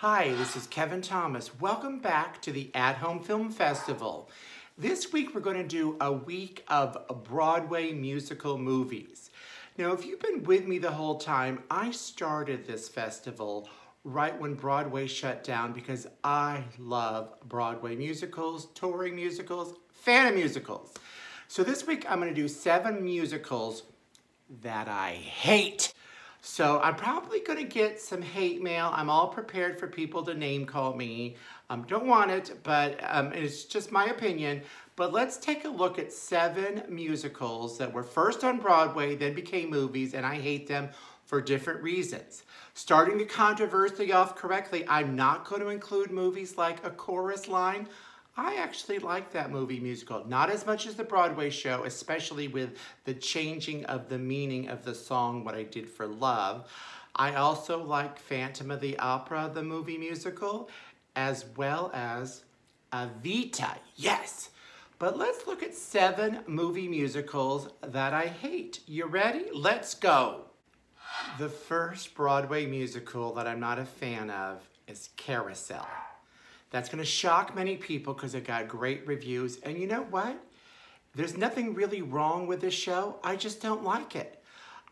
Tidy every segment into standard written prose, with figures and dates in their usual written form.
Hi, this is Kevin Thomas. Welcome back to the At Home Film Festival. This week we're going to do a week of Broadway musical movies. Now, if you've been with me the whole time, I started this festival right when Broadway shut down because I love Broadway musicals, touring musicals, fan of musicals. So this week I'm going to do 7 musicals that I hate. So I'm probably going to get some hate mail. I'm all prepared for people to name call me. Don't want it, but it's just my opinion. But let's take a look at 7 musicals that were first on Broadway, then became movies, and I hate them for different reasons. Starting the controversy off correctly, I'm not going to include movies like A Chorus Line. I actually like that movie musical, not as much as the Broadway show, especially with the changing of the meaning of the song, What I Did for Love. I also like Phantom of the Opera, the movie musical, as well as Evita, yes. But let's look at 7 movie musicals that I hate. You ready? Let's go. The first Broadway musical that I'm not a fan of is Carousel. That's going to shock many people because it got great reviews. And you know what? There's nothing really wrong with this show. I just don't like it.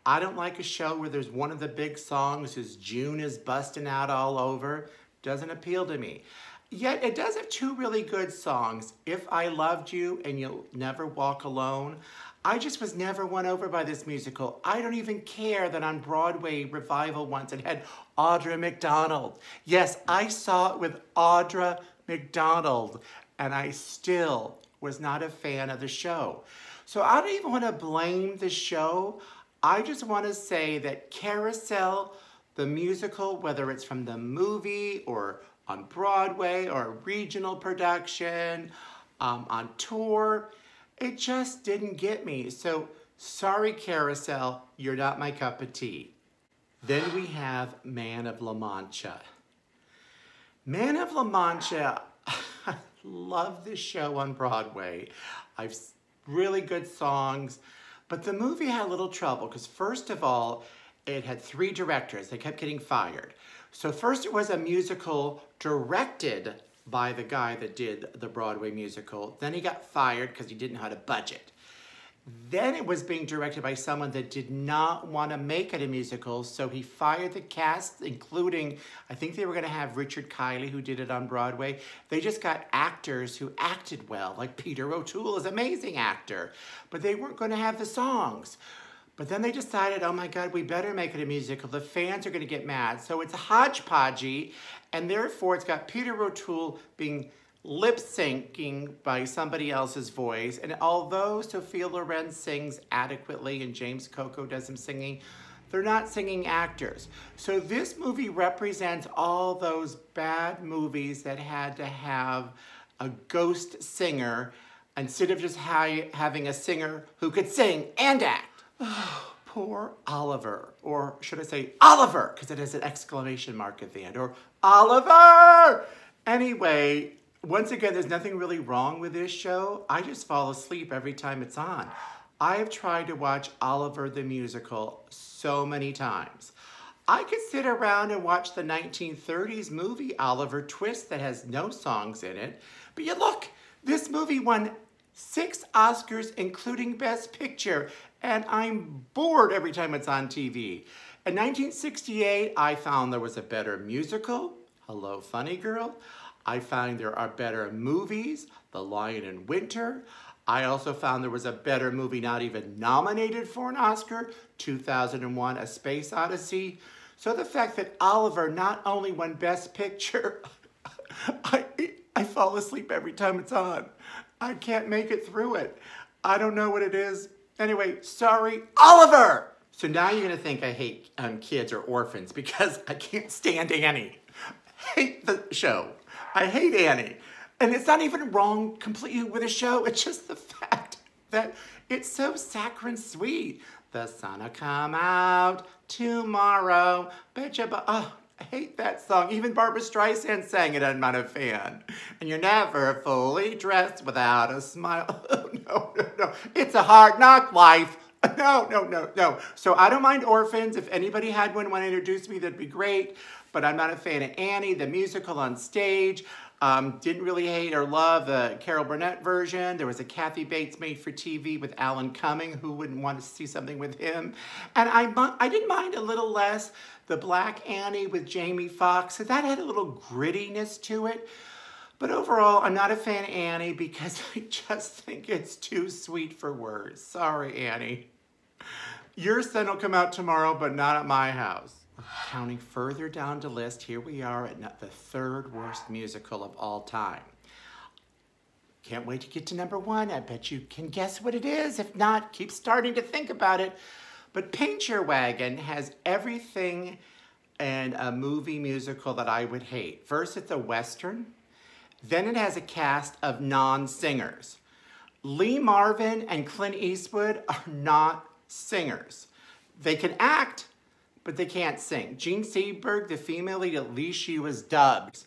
I don't like a show where there's one of the big songs is June is busting out all over. Doesn't appeal to me. Yet it does have 2 really good songs. If I Loved You and You'll Never Walk Alone. I just was never won over by this musical. I don't even care that on Broadway revival once it had Audra McDonald. Yes, I saw it with Audra McDonald, and I still was not a fan of the show. So I don't even want to blame the show. I just want to say that Carousel, the musical, whether it's from the movie or on Broadway or a regional production, on tour, it just didn't get me. So, sorry Carousel, you're not my cup of tea. Then we have Man of La Mancha. Man of La Mancha, I love this show on Broadway. I've really good songs, but the movie had a little trouble because first of all, it had 3 directors. They kept getting fired. So first it was a musical directed by the guy that did the Broadway musical. Then he got fired because he didn't know how to budget. Then it was being directed by someone that did not want to make it a musical, so he fired the cast, including, I think they were going to have Richard Kiley, who did it on Broadway. They just got actors who acted well, like Peter O'Toole is an amazing actor, but they weren't going to have the songs. But then they decided, oh my God, we better make it a musical. The fans are going to get mad. So it's hodgepodgey, and therefore it's got Peter O'Toole being lip-syncing by somebody else's voice. And although Sophia Loren sings adequately and James Coco does some singing, they're not singing actors. So this movie represents all those bad movies that had to have a ghost singer instead of just having a singer who could sing and act. Oh, poor Oliver, or should I say Oliver, because it has an exclamation mark at the end, or Oliver! Anyway, once again, there's nothing really wrong with this show. I just fall asleep every time it's on. I have tried to watch Oliver the musical so many times. I could sit around and watch the 1930s movie Oliver Twist that has no songs in it, but you look, this movie won 6 Oscars, including Best Picture, and I'm bored every time it's on TV. In 1968, I found there was a better musical, Hello, Funny Girl. I found there are better movies, The Lion in Winter. I also found there was a better movie not even nominated for an Oscar, 2001, A Space Odyssey. So the fact that Oliver not only won Best Picture, I fall asleep every time it's on. I can't make it through it. I don't know what it is. Anyway, sorry, Oliver! So now you're going to think I hate kids or orphans because I can't stand Annie. Hate the show. I hate Annie. And it's not even wrong completely with the show. It's just the fact that it's so saccharine sweet. The sun'll come out tomorrow. Oh, I hate that song. Even Barbra Streisand sang it. I'm not a fan. And you're never fully dressed without a smile. No. It's a hard knock life. No. So I don't mind orphans. If anybody had one want to introduce me, that'd be great. but I'm not a fan of Annie, the musical on stage. Didn't really hate or love the Carol Burnett version. There was a Kathy Bates made for TV with Alan Cumming. Who wouldn't want to see something with him? And I didn't mind a little less the Black Annie with Jamie Foxx. So that had a little grittiness to it. But overall, I'm not a fan of Annie because I just think it's too sweet for words. Sorry, Annie. Your son will come out tomorrow, but not at my house. Counting further down the list, here we are at the third worst musical of all time. Can't wait to get to number one. I bet you can guess what it is. If not, keep starting to think about it. But Paint Your Wagon has everything in a movie musical that I would hate. First, it's a Western. Then it has a cast of non-singers. Lee Marvin and Clint Eastwood are not singers. They can act, but they can't sing. Jean Seberg, the female lead, at least she was dubbed.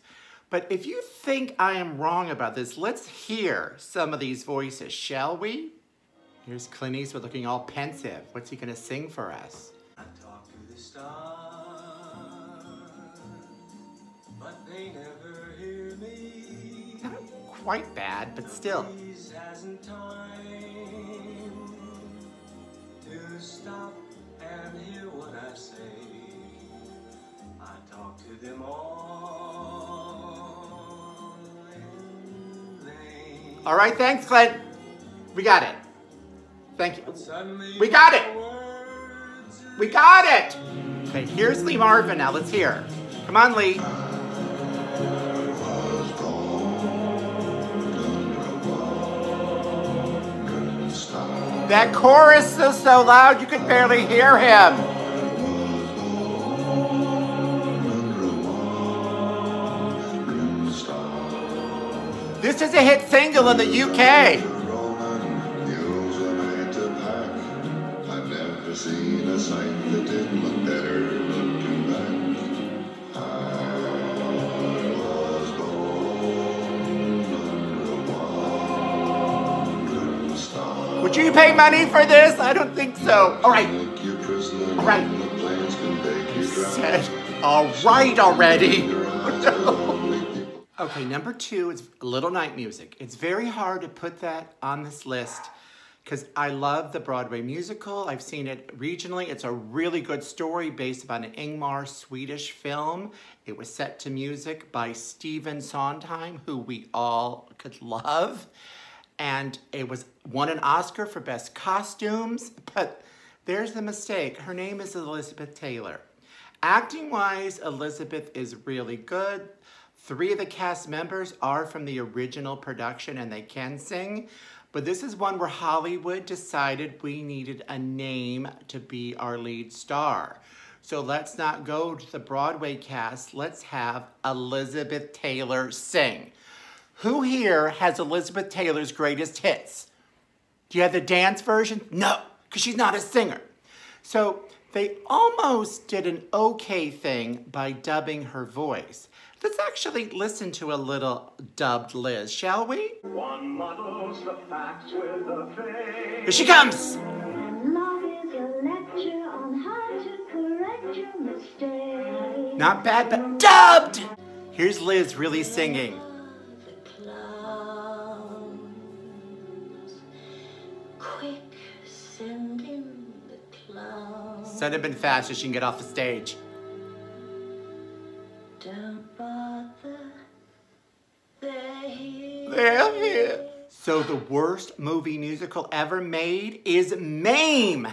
But if you think I am wrong about this, let's hear some of these voices, shall we? Here's Clint Eastwood looking all pensive. What's he gonna sing for us? I talk to the stars, but they never hear me. Not quite bad, but still. Breeze hasn't time to stop and hear what I say. I talk to them all in vain. All right, thanks, Clint. We got it. Thank you. We got it. We got it. Okay, here's Lee Marvin now. Let's hear. Come on, Lee. That chorus is so loud you could barely hear him. This is a hit single in the UK. I've never seen a sight that didn't look better looking back. I was born under a wandering star. Would you pay money for this? I don't think so. All right. All right. Said, all right already. Okay, number two is Little Night Music. It's very hard to put that on this list because I love the Broadway musical. I've seen it regionally. It's a really good story based upon an Ingmar Swedish film. It was set to music by Stephen Sondheim, who we all could love. And it won an Oscar for Best Costumes, but there's the mistake. Her name is Elizabeth Taylor. Acting-wise, Elizabeth is really good. 3 of the cast members are from the original production and they can sing. But this is one where Hollywood decided we needed a name to be our lead star. So let's not go to the Broadway cast. Let's have Elizabeth Taylor sing. Who here has Elizabeth Taylor's greatest hits? Do you have the dance version? No, because she's not a singer. So they almost did an okay thing by dubbing her voice. Let's actually listen to a little dubbed Liz, shall we? One muddles the facts with a face. Here she comes. And love is a lecture on how to correct your mistakes. Not bad, but dubbed. Here's Liz really singing. The clowns, quick, send in the clowns. Send him in fast so she can get off the stage. Don't bother, they're here. They're here. So the worst movie musical ever made is Maim.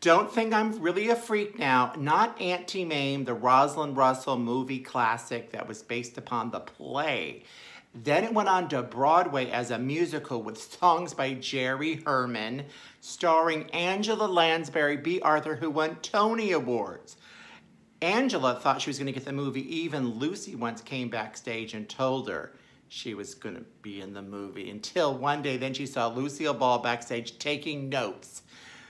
Don't think I'm really a freak now. Not Auntie Maim, the Rosalind Russell movie classic that was based upon the play. Then it went on to Broadway as a musical with songs by Jerry Herman, starring Angela Lansbury, B. Arthur, who won Tony Awards. Angela thought she was going to get the movie. Even Lucy once came backstage and told her she was going to be in the movie. Until one day, then she saw Lucille Ball backstage taking notes.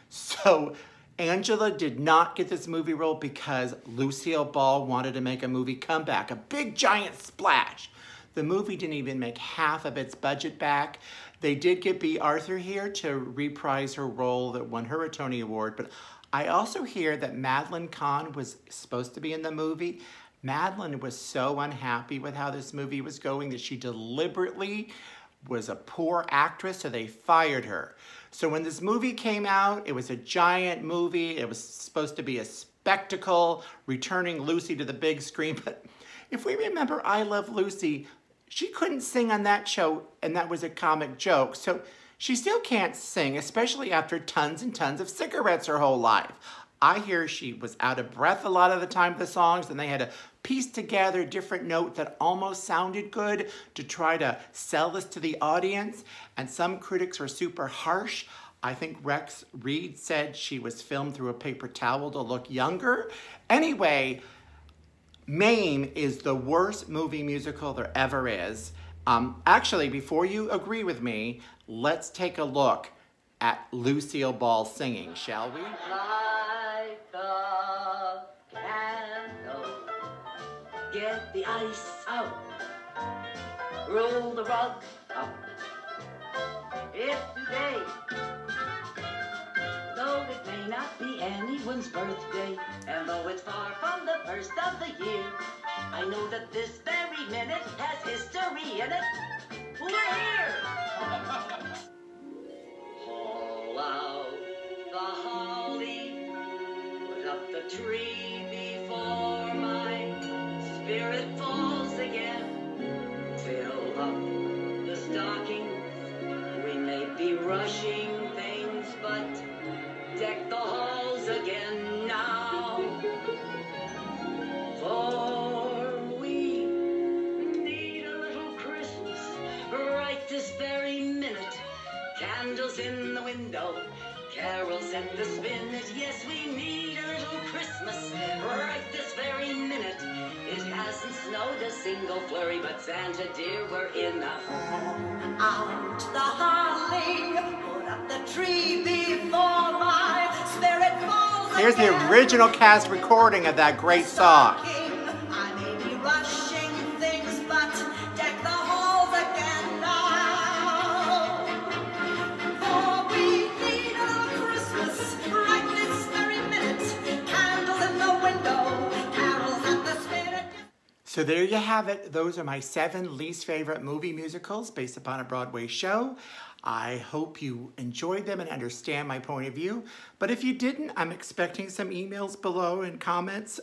So Angela did not get this movie role because Lucille Ball wanted to make a movie comeback, a big giant splash. The movie didn't even make half of its budget back. They did get B. Arthur here to reprise her role that won her a Tony Award, but I also hear that Madeline Kahn was supposed to be in the movie, Madeline was so unhappy with how this movie was going that she deliberately was a poor actress, so they fired her. So when this movie came out, it was a giant movie. It was supposed to be a spectacle, returning Lucy to the big screen. But if we remember I Love Lucy, she couldn't sing on that show, and that was a comic joke. So she still can't sing, especially after tons and tons of cigarettes her whole life. I hear she was out of breath a lot of the time with the songs, and they had to piece together different notes that almost sounded good to try to sell this to the audience. And some critics were super harsh. I think Rex Reed said she was filmed through a paper towel to look younger. Anyway, Maim is the worst movie musical there ever is. Actually, before you agree with me, let's take a look at Lucille Ball singing, shall we? Light the candle, get the ice out, roll the rug up. If today, though it may not be anyone's birthday, and though it's far from the first of the year, I know that this very minute has history in it. We're here! Haul out the holly, put up the tree before my spirit falls again. Fill up the stockings, we may be rushing things, but deck the halls again now. For we need a little Christmas right this very minute. Candles in the window, carols at the spinet. Yes, we need a little Christmas right this very minute. It hasn't snowed a single flurry, but Santa dear, we're in a home. Out the holly, put up the tree before my spirit falls. Here's the original cast recording of that great song. I may be rushing things, but deck the halls again now. For we need a little Christmas right this very minute. Candles in the window, carols at the spinet. So there you have it. Those are my 7 least favorite movie musicals based upon a Broadway show. I hope you enjoyed them and understand my point of view. But if you didn't, I'm expecting some emails below and comments.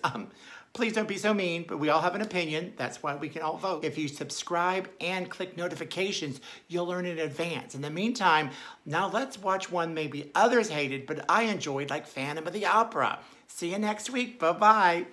Please don't be so mean, but we all have an opinion. That's why we can all vote. If you subscribe and click notifications, you'll learn in advance. In the meantime, now let's watch one maybe others hated, but I enjoyed, like Phantom of the Opera. See you next week. Bye-bye.